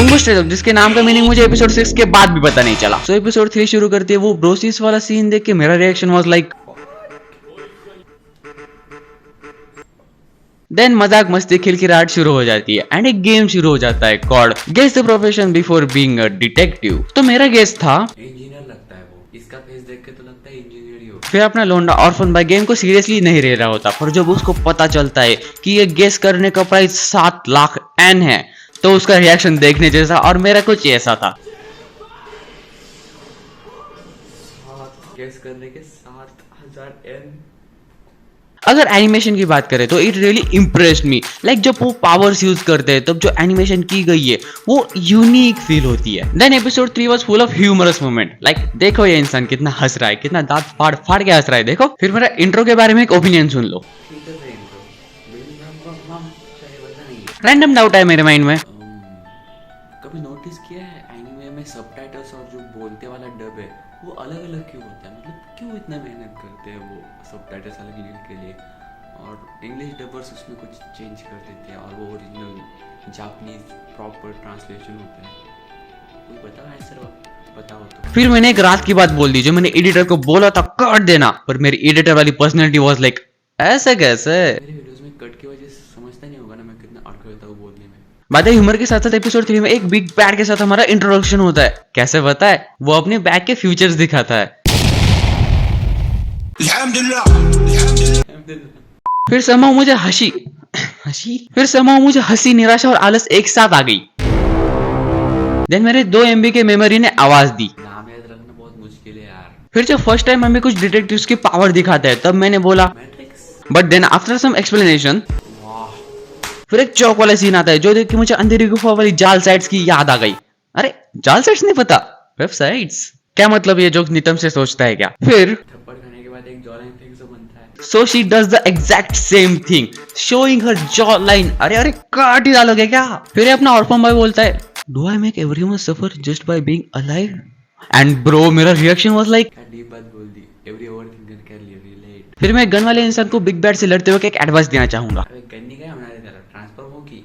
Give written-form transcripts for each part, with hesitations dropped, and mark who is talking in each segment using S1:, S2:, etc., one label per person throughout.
S1: बुंगो stray dog, जिसके नाम का मीनिंग मुझे एपिसोड 6 के बाद भी पता नहीं चला। सो एपिसोड 3 शुरू करते वो ब्रोसिस वाला सीन देख के मेरा रिएक्शन वाज लाइक, देन मजाक मस्ती खिलखिलाहट शुरू हो जाती है एंड एक गेम शुरू हो जाता है called guess the profession before being a detective. तो मेरा गेस था
S2: इंजीनियर लगता है वो, इसका फेस देख के तो लगता है इंजीनियर ही हो।
S1: फिर अपना लोंडा ऑर्फन भाई गेम को सीरियसली नहीं ले रहा होता, पर जब उसको पता चलता है कि ये गेस करने का प्राइस 7 लाख एन है तो उसका रिएक्शन देखने जैसा, और मेरा कुछ ऐसा था।
S2: गेस करने के 7,000 एन।
S1: अगर एनिमेशन की बात करें तो it really impressed me, like जब वो पावर्स यूज करते हैं तब जो एनिमेशन की गई है वो यूनिक फील होती है। Then episode 3 was full of humorous moment, like देखो ये इंसान कितना हंस रहा है, कितना दांत फाड़ फाड़ के हंस रहा है देखो। फिर मेरा इंट्रो के बारे में एक ओपिनियन सुन लो। रैंडम डाउट है मेरे माइंड में।
S2: कभी नोटिस किया है एनीमे में सबटाइटल्स और जो बोलते वाला डब है वो अलग अलग क्यों होता है? मतलब क्यों इतना मेहनत करते हैं वो सबटाइटल्स अलग लेने के लिए, और इंग्लिश डबर्स उसमें कुछ चेंज कर देते हैं और वो ओरिजिनल जापानीज प्रॉपर ट्रांसलेशन होता है। कोई बताओ आंसर, बताओ तो।
S1: फिर मैंने एक रात की बात बोल दी जो मैंने एडिटर को बोला था काट देना, पर मेरी एडिटर वाली पर्सनैलिटी वाज लाइक ऐसे कैसे?
S2: मेरे वीडियोस में कट की वजह से समझता नहीं होगा ना मैं कितना अटक जाता हूँ बोलने में।
S1: बात है ह्यूमर के साथ साथ एपिसोड 3 में एक बिग बैड के साथ हमारा इंट्रोडक्शन होता है। कैसे पता है? वो अपने बैग के फ्यूचर्स दिखाता है। फिर समाओ मुझे हंसी निराशा और आलस एक साथ आ गई। देन मेरे 2 MB के मेमोरी ने आवाज दी।
S2: नाम याद रखना बहुत मुश्किल है यार।
S1: फिर जब फर्स्ट टाइम हमें कुछ डिटेक्टिव्स की पावर दिखाते हैं तब मैंने बोला
S2: Matrix.
S1: But then after some explanation फिर एक चौक वाला सीन आता है जो देख के मुझे अंधेरी गुफा वाली जाल साइट्स की याद आ गई। अरे जाल साइट्स नहीं पता, वेबसाइट्स। क्या मतलब ये जोक नितम से सोचता है क्या? फिर
S2: थप्पड़ खाने के बाद एक जॉ लाइन फिक्स बनता है।
S1: so she does the exact same thing showing her jawline। अरे अरे काट ही डालोगे क्या? फिर अपना ऑर्फन बॉय बोलता है do I make everyone suffer just by being alive? and bro मेरा रिएक्शन was like
S2: क्या डीप बात बोल दी। Every overthinker can relate.
S1: फिर मैं गन वाले इंसान को बिग बैड से लड़ते हुए एक एडवाइस देना चाहूंगा।
S2: अबे गन नहीं गया हमारे तरफ, ट्रांसफॉर्म हो की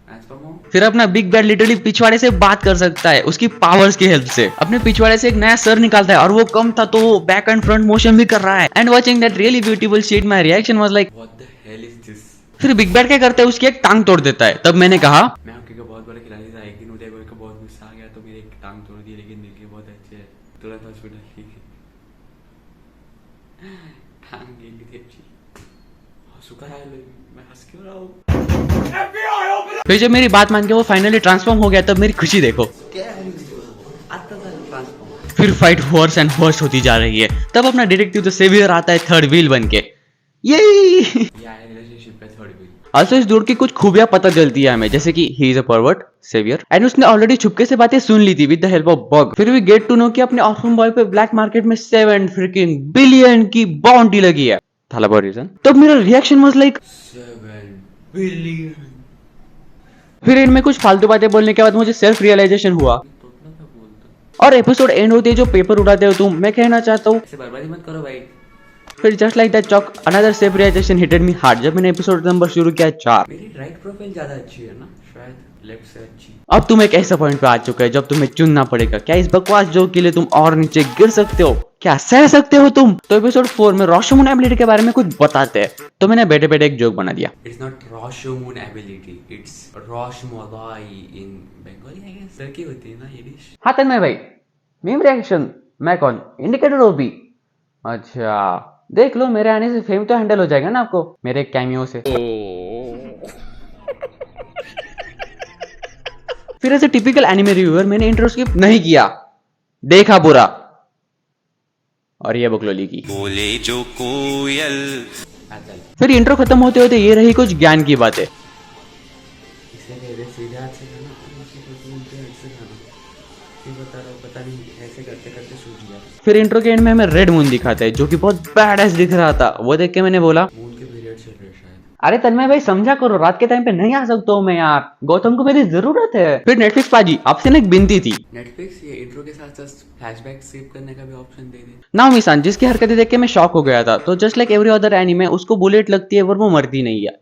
S2: ट्रांसफॉर्म हो।
S1: फिर अपना बिग बैड लिटरली पिछवाड़े से बात कर सकता है उसकी पावर्स की हेल्प से। अपने पिछवाड़े से एक नया सर निकालता है और वो कम था तो वो बैक एंड फ्रंट मोशन भी कर रहा है। And watching that really beautiful shit my reaction was like
S2: what the hell is this.
S1: फिर बिग बैड क्या करता है उसकी एक टांग तोड़ देता है। तब मैंने कहा
S2: मैं हॉकी का बहुत बड़ा खिलाड़ी था, एक दिन उदय गोयल का बहुत गुस्सा आ गया तो मेरी एक टांग तोड़ दी, लेकिन दिल के बहुत अच्छे है, तुरंत हॉस्पिटल ले गए। टांग गेली थी अच्छी। शुक्र है मैं हंस क्यों रहा हूँ।
S1: फिर जब मेरी बात मान के वो फाइनली ट्रांसफॉर्म हो गया तब मेरी खुशी देखो।
S2: क्या है आता था ट्रांसफॉर्म।
S1: फिर फाइट वर्स एंड वर्स होती जा रही है। तब अपना डिटेक्टिव द सेवियर आता है थर्ड व्हील बन के। यही
S2: रिलेशनशिप का थर्ड व्हील।
S1: also इस दूर की कुछ खूबियां पता चलती है हमें, जैसे कि he is a pervert saviour and उसने ऑलरेडी छुपके से बातें सुन ली थी with the help of bug. फिर वी गेट टू नो कि अपने ऑर्फन बॉय पे ब्लैक मार्केट में 7 फ्रिकिंग बिलियन की बाउंटी लगी है। थाला बहुत रीजन। तब मेरा रिएक्शन वाज लाइक
S2: 7 बिलियन।
S1: फिर इनमें कुछ फालतू बातें बोलने के बाद मुझे सेल्फ रियलाइजेशन हुआ और एपिसोड एंड होते जो पेपर उड़ाते हो तुम, मैं कहना चाहता हूँ
S2: ऐसे बर्बादी मत करो भाई।
S1: फिर just like that chalk another self realization hitted me hard जब मैंने एपिसोड नंबर शुरू किया 4।
S2: मेरी राइट प्रोफाइल ज्यादा अच्छी है ना, शायद लेफ्ट से अच्छी।
S1: अब तुम एक ऐसा पॉइंट पे आ चुका है जब तुम्हें चुनना पड़ेगा, क्या इस बकवास जोक के लिए तुम और नीचे गिर सकते हो, क्या सह सकते हो तुम? तो एपिसोड 4 में रॉशमून एबिलिटी के बारे में कुछ बताते हैं, तो मैंने बैठे बैठे एक जोक बना दिया।
S2: इट्स नॉट रॉशमून ability, it's rasmalai in Bengali I guess. लड़की होती है ना ये डिश।
S1: हाँ तन्मय भाई, मीम रिएक्शन मैं कौन? इंडिकेटर ओबी। अच्छा देख लो मेरे आने से फेम तो हैंडल हो जाएगा ना आपको मेरे कैमियो से। फिर ऐसे टिपिकल एनिमे रिव्यूअर मैंने इंट्रो स्किप नहीं किया, देखा पूरा और ये बकलोली की
S3: बोले जो कोयल।
S1: फिर इंट्रो खत्म होते होते ये रही कुछ ज्ञान की बातें।
S2: इसे मेरे सीधे हाथ से खाना, उनके हाथ से खाना। ये बता रहा हूँ, पता नहीं ऐसे करते करते सूझ गया।
S1: फिर इंट्रो के एंड में हमें रेड मून दिखाते हैं जो कि बहुत बैडएस दिख रहा था। वो देख के मैंने बोला
S2: मून के पीरियड चल रहे शायद।
S1: अरे तन्मय भाई समझा करो, रात के टाइम पे नहीं आ सकता हूँ मैं यार, गौतम को मेरी जरूरत है। फिर नेटफ्लिक्स पाजी आपसे ना एक बिनती थी,
S2: नेटफ्लिक्स ये इंट्रो के साथ साथ फ्लैशबैक स्किप करने का भी ऑप्शन दे दे।
S1: नाओमी सान जिसकी हरकतें देख के मैं शॉक हो गया था। तो just like every other anime उसको बुलेट लगती है पर वो मरती नहीं है,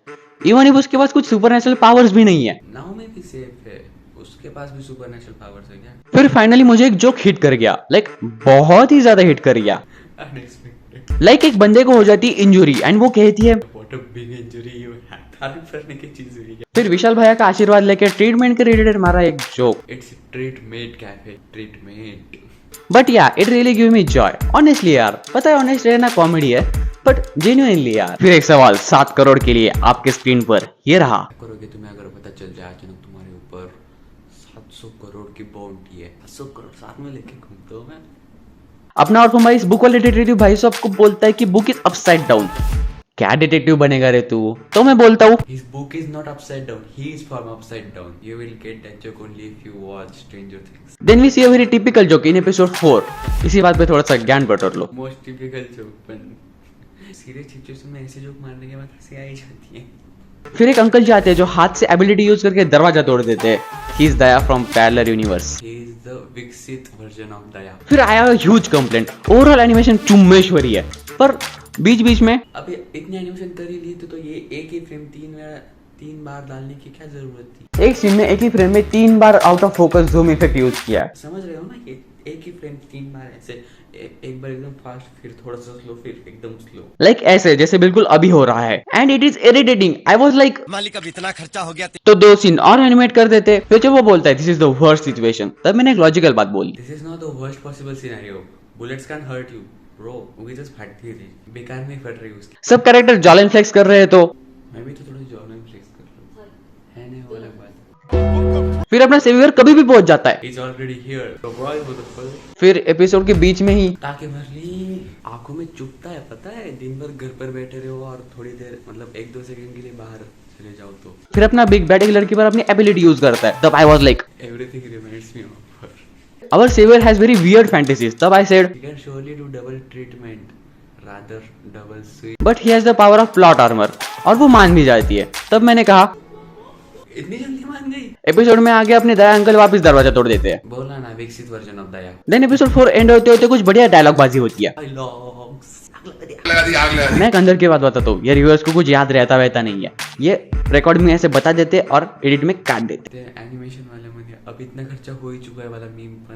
S1: इवन इफ उसके पास कुछ सुपरनेचुरल पावर्स भी नहीं है।
S2: नाओमी भी सेफ है, उसके पास भी सुपरनेचुरल पावर्स है क्या?
S1: फिर फाइनली मुझे एक जोक हिट कर गया, लाइक बहुत ही ज्यादा हिट कर गया।
S2: अनएक्सपेक्टेड।
S1: लाइक एक बंदे को हो जाती है इंजुरी एंड वो कहती है,
S2: what a big injury you had. तारीफ करने की चीज हुई क्या?
S1: फिर विशाल भैया का आशीर्वाद लेके ट्रीटमेंट के रिलेटेड मारा एक joke.
S2: It's treatment cafe, treatment.
S1: But yeah it really give me joy honestly यार। पता है ऑनेस्ट रहना कॉमेडी है बट जेन्युइनली यार। फिर एक सवाल 7 करोड़ के लिए आपके स्क्रीन पर ये रहा।
S2: करोगे तुम्हें अगर पता चल जाए अचानक तुम्हारे ऊपर 700 करोड़ की बाउंटी है, 700 करोड़ साथ में लेके घूमता हूँ मैं।
S1: अपना और भाई इस बुक वाले डिटेक्टिव भाई साहब को बोलता है कि बुक इज अपसाइड डाउन। क्या डिटेक्टिव बनेगा रे तू? तो मैं बोलता हूँ
S2: His book is not upside down. He is from upside down. You will get that joke only if you watch Stranger Things.
S1: Then we see a very typical joke in episode 4। इसी बात पे थोड़ा सा ज्ञान बटोर लो।
S2: Most typical joke, but serious situation में ऐसे जोक मारने के बाद हंसी आ ही जाती है।
S1: फिर एक अंकल जी आते हैं जो हाथ से एबिलिटी यूज करके दरवाजा तोड़ देते हैं। He is Daya from parallel universe.
S2: He is the विकसित वर्जन ऑफ दया।
S1: फिर आया ह्यूज कंप्लेंट, ओवरऑल एनिमेशन चुम्मेश्वरी है, पर बीच बीच में
S2: अभी इतनी एनिमेशन कर ही ली तो ये एक ही फ्रेम 3 बार डालने की क्या जरूरत थी?
S1: एक सीन में एक ही फ्रेम में 3 बार out of focus zoom effect use किया है।
S2: समझ रहे हो ना कि एक ही फ्रेम 3 बार ऐसे एक बार एकदम फास्ट, फिर थोड़ा सा स्लो, फिर एकदम स्लो।
S1: लाइक ऐसे जैसे बिल्कुल अभी हो रहा है and it is irritating. I was like
S3: मालिक अब इतना खर्चा हो गया
S1: तो 2 सीन और एनिमेट कर देते। फिर जब वो बोलता है this is the worst situation, तब मैंने एक लॉजिकल बात बोली।
S2: This is not the worst possible scenario. Bullets can hurt you bro. वो जस्ट फटती थी, बेकार में फट रही उसकी।
S1: सब कैरेक्टर जॉलन फ्लेक्स कर रहे हैं तो
S2: मैं भी तो थोड़ा जॉलन फ्लेक्स कर लूं, है नहीं वो अलग बात।
S1: फिर अपना सेवियर कभी भी पहुंच जाता है।
S2: Is already here the boy with the full.
S1: फिर एपिसोड के बीच में ही
S2: ताकि मरली आंखों में चुभता है, पता है? दिन भर घर पर बैठे रहो और थोड़ी देर मतलब 1-2 सेकंड के लिए बाहर चले जाओ तो
S1: फिर अपना बिग बैड एक लड़की पर अपनी एबिलिटी यूज करता है। तब I was like
S2: everything reminds me of her.
S1: Our saviour has very weird fantasies. तब I said
S2: You can surely do double treatment, rather double sweet.
S1: But he has the power of plot armour, और वो मान भी जाती है। तब मैंने कहा
S2: इतनी जल्दी मान गई?
S1: एपिसोड में आगे अपने दया अंकल वापस दरवाजा तोड़ देते हैं।
S2: बोला ना विकसित वर्जन ऑफ दया।
S1: देन एपिसोड 4 एंड होते होते कुछ बढ़िया डायलॉग बाजी होती है।
S2: I logs.
S1: मैं एक अंदर की बात बताता हूँ, ये रिव्यूअर्स को कुछ याद रहता वहता नहीं है। ये रिकॉर्ड में ऐसे बता देते और एडिट में काट देते।
S2: ते एनिमेशन वाले मध्ये अब इतना खर्चा हो ही चुका है वाला मीम पण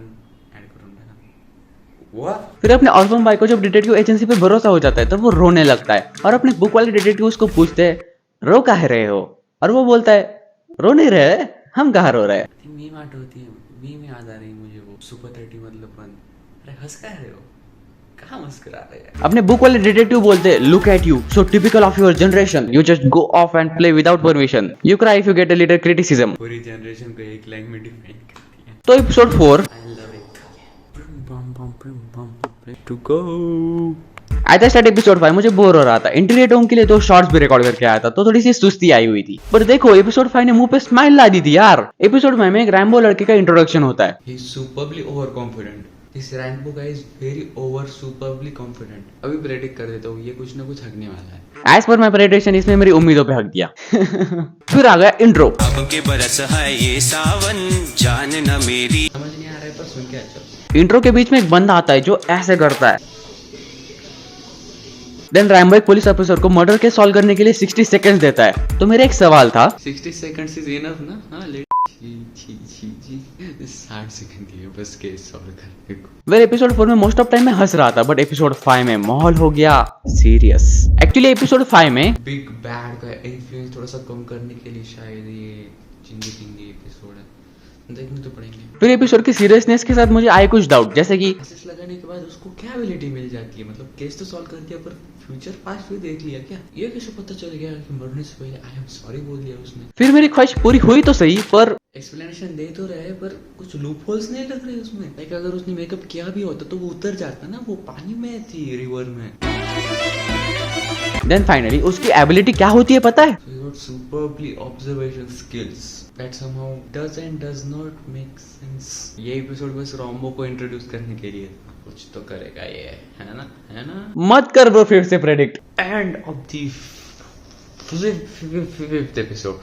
S2: ऐड करून टाका। वाह।
S1: फिर अपने ऑर्फन भाई को जब डिटेक्टिव एजेंसी पे भरोसा हो जाता है तब वो रोने लगता है और अपने बुक वाले डिटेक्टिव उसको पूछते हैं रो काहे रहे हो, और वो बोलता है रो नहीं रहे, हम कहाँ रो रहे हैं।
S2: मीम आठवती है, मीम याद आ रही मुझे वो सुपर 30 मतलब पण। अरे हंस का रहे हो, कहाँ मुस्कुरा रहे हैं?
S1: अपने बुक वाले डिटेक्टिव बोलते हैं look at you so typical of your generation, you just go of and play without permission, you cry if you get a little criticism.
S2: पूरी जनरेशन को एक लाइन में डिफाइन करती है।
S1: तो episode 4
S2: I love it. To go.
S1: आई था start episode 5 मुझे bore हो रहा था। इंटीरियर टोन के लिए 2 शॉर्ट्स भी रिकॉर्ड करके आया था तो थोड़ी सी सुस्ती आई हुई थी। पर देखो एपिसोड 5 ने मुंह पे स्माइल ला दी थी यार। एपिसोड 5 में एक रैम्बो लड़के का इंट्रोडक्शन होता है।
S2: He is superbly overconfident. This Rambo guy is very over superbly confident. अभी प्रेडिक्ट कर देता हूँ ये कुछ ना कुछ हकने वाला है।
S1: एज पर माई प्रेडिक्शन इसने मेरी उम्मीदों पे हक दिया। फिर आ गया इंट्रो।
S3: अब के बरस है ये सावन जान न मेरी।
S2: समझ नहीं आ रहा है पर सुन के अच्छा।
S1: इंट्रो के बीच में एक बंदा आता है जो ऐसे करता है। देन रैम्बो एक पुलिस ऑफिसर को मर्डर केस सॉल्व करने के लिए 60 सेकंड्स देता है। तो मेरा एक सवाल था
S2: 60 seconds is enough ना? हाँ लेट 60 सेकंड दिए बस केस सॉल्व करने को।
S1: वेल एपिसोड 4 में मोस्ट ऑफ टाइम मैं हंस रहा था बट एपिसोड 5 में माहौल हो गया सीरियस। एक्चुअली एपिसोड 5 में
S2: बिग बैड का इन्फ्लुएंस थोड़ा सा कम करने के लिए शायद ये चिंगी एपिसोड है, देखने तो पड़ेंगे।
S1: फिर एपिसोड की सीरियसनेस के साथ मुझे आए कुछ डाउट, जैसे कि
S2: मैसेज लगाने के बाद उसको क्या एबिलिटी मिल जाती है? मतलब केस तो सॉल्व कर दिया पर फ्यूचर पास्ट भी देख लिया क्या? ये कैसे पता चल गया कि मरने से पहले आई एम सॉरी बोल दिया उसने?
S1: फिर मेरी ख्वाहिश पूरी हुई तो सही पर
S2: एक्सप्लेनेशन दे तो रहे पर कुछ लूप होल्स नहीं लग रहे उसमें। लाइक अगर उसने मेकअप किया भी होता तो वो उतर जाता ना, वो पानी में थी रिवर में।
S1: देन फाइनली उसकी एबिलिटी क्या होती है पता है?
S2: So he got superbly observation skills that somehow does and does not make sense. ये एपिसोड बस रॉम्बो को इंट्रोड्यूस करने के लिए कुछ तो करेगा ये, है ना? है ना?
S1: मत कर ब्रो फिर से predict.
S2: End of the fifth episode.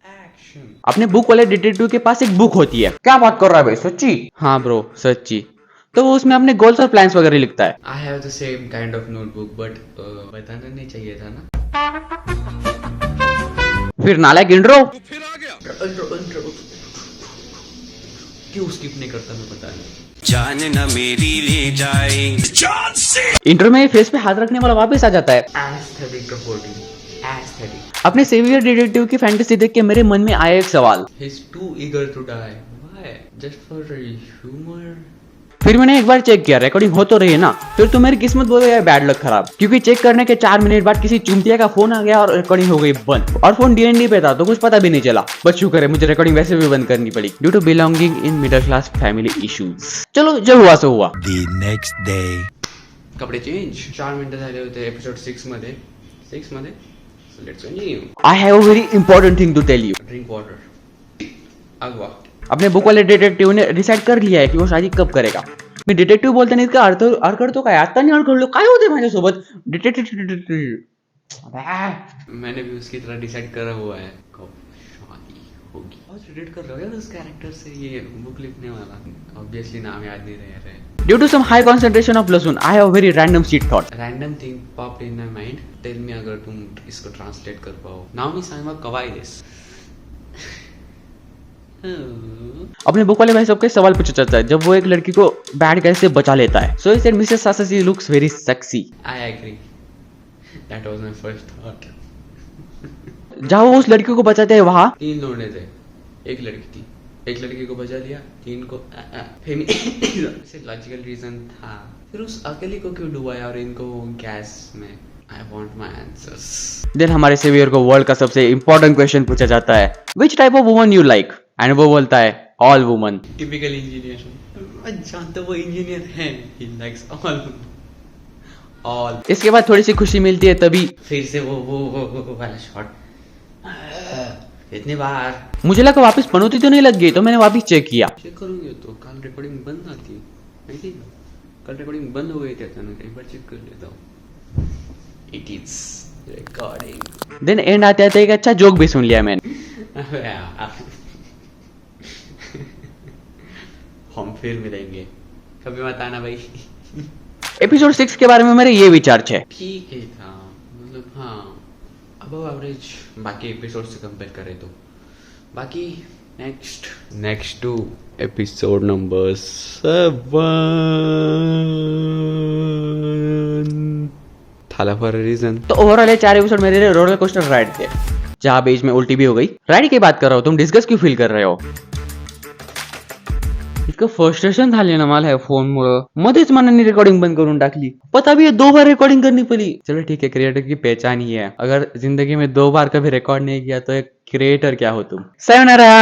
S2: Action.
S1: अपने बुक वाले डिटेक्टिव के पास एक बुक होती है। क्या बात कर रहा है भाई, सच्ची? हाँ ब्रो सच्ची। तो वो उसमें अपने गोल्स और प्लान्स वगैरह लिखता है।
S2: I have the same kind of notebook, but बताना नहीं चाहिए था ना।
S1: फिर नालायक इंट्रो।
S2: क्यों स्किप नहीं करता मैं पता नहीं।
S3: जान न मेरी ले जाए
S1: इंट्रो में फेस पे हाथ रखने वाला वापस आ जाता है।
S2: Aesthetic reporting, aesthetic.
S1: अपने सेवियर डिटेक्टिव की फैंटेसी देख के मेरे मन में आया एक सवाल।
S2: He's too eager to die. Why? Just for humor?
S1: फिर मैंने एक बार चेक किया रिकॉर्डिंग हो तो रही है ना। फिर तो मेरी किस्मत बोलो या बैड लक खराब, क्योंकि चेक करने के 4 मिनट बाद किसी चुमतिया का फोन आ गया और रिकॉर्डिंग हो गई बंद। और फोन डीएनडी पे था तो कुछ पता भी नहीं चला। बस शुक्र है मुझे रिकॉर्डिंग वैसे भी बंद करनी पड़ी due to belonging in middle class family issues. चलो जो हुआ सो हुआ।
S4: The next day.
S2: कपडे चेंज 4 मिनिटं झाले होते एपिसोड 6 मध्ये. So let's continue.
S1: I have a very important thing to tell you.
S2: Drink water. आगवा.
S1: अपने बुक वाले डिटेक्टिव ने डिसाइड कर लिया है की वो शादी कब करेगा। मी डिटेक्टिव बोलताना इतका अर्थ करतो काय आता नाही अर्थ काय होते माझ्यासोबत डिटेक्टिव।
S2: मैंने भी उसकी तरह डिसाइड करा हुआ है कब शादी होगी। बहुत रिलेट कर रहा हूँ यार उस कैरेक्टर से, ये बुक लिखने वाला। ऑब्वियसली नाम याद नहीं रह रहे।
S1: Due to some high concentration of lahsun I have very random shit thought.
S2: Random thing popped in my mind. Tell me अगर तुम इसको ट्रांसलेट कर पाओ। नाउ मी सांगा कवाई दिस।
S1: अपने बुक वाले भाई सबके सवाल पूछा जाता है जब वो एक लड़की को बैड गाय से बचा लेता है। So he said Mrs Sasasi looks very sexy.
S2: I agree, that was my first thought.
S1: जहाँ वो उस लड़की को बचाते हैं वहाँ
S2: 3 लोग थे, एक लड़की थी, एक लड़की को बचा लिया, 3 को से लॉजिकल रीजन था। फिर उस अकेली को क्यों डुबाया और इनको गैस में। I want my answers.
S1: Then हमारे सेवियर को वर्ल्ड का सबसे इंपॉर्टेंट क्वेश्चन पूछा जाता है which type of woman you like, and वो बोलता है ऑल वुमन।
S2: Typical engineer. जानते वो इंजीनियर है। He likes all.
S1: इसके बाद थोड़ी सी खुशी मिलती है तभी
S2: फिर से वो वाला शॉट। इतनी बार
S1: मुझे लगा वापस पनौती तो नहीं लग गई, तो मैंने वापस चेक किया।
S2: चेक करूंगे तो कल रिकॉर्डिंग बंद आती है। कल रिकॉर्डिंग बंद हो गई थी अचानक, एक बार चेक कर लेता हूँ। It is recording.
S1: Then end आते आते एक अच्छा जोक भी सुन लिया मैंने।
S2: हम फिर मिलेंगे कभी, मत आना भाई।
S1: एपिसोड 6 के बारे में मेरे ये विचार थे।
S2: ठीक ही था, मतलब हाँ अबव एवरेज बाकी एपिसोड से कंपेयर करें तो। बाकी नेक्स्ट टू एपिसोड नंबर 7 थाला फॉर अ रीजन।
S1: तो ओवरऑल ये 4 एपिसोड मेरे लिए रोलर कोस्टर राइड थे, जहाँ बीच में उल्टी भी हो गई। राइड की बात कर रहा हो, तुम डिस्कस क्यों फील कर रहे हो? इतकं फ्रस्ट्रेशन झाले ना मला फोनमुळं, मध्येच मनाने रिकॉर्डिंग बंद करून टाकली। पता भी है 2 बार रिकॉर्डिंग करनी पड़ी। चलो ठीक है, क्रिएटर की पहचान ही है, अगर जिंदगी में 2 बार कभी रिकॉर्ड नहीं किया तो एक क्रिएटर क्या हो तुम। sayonara।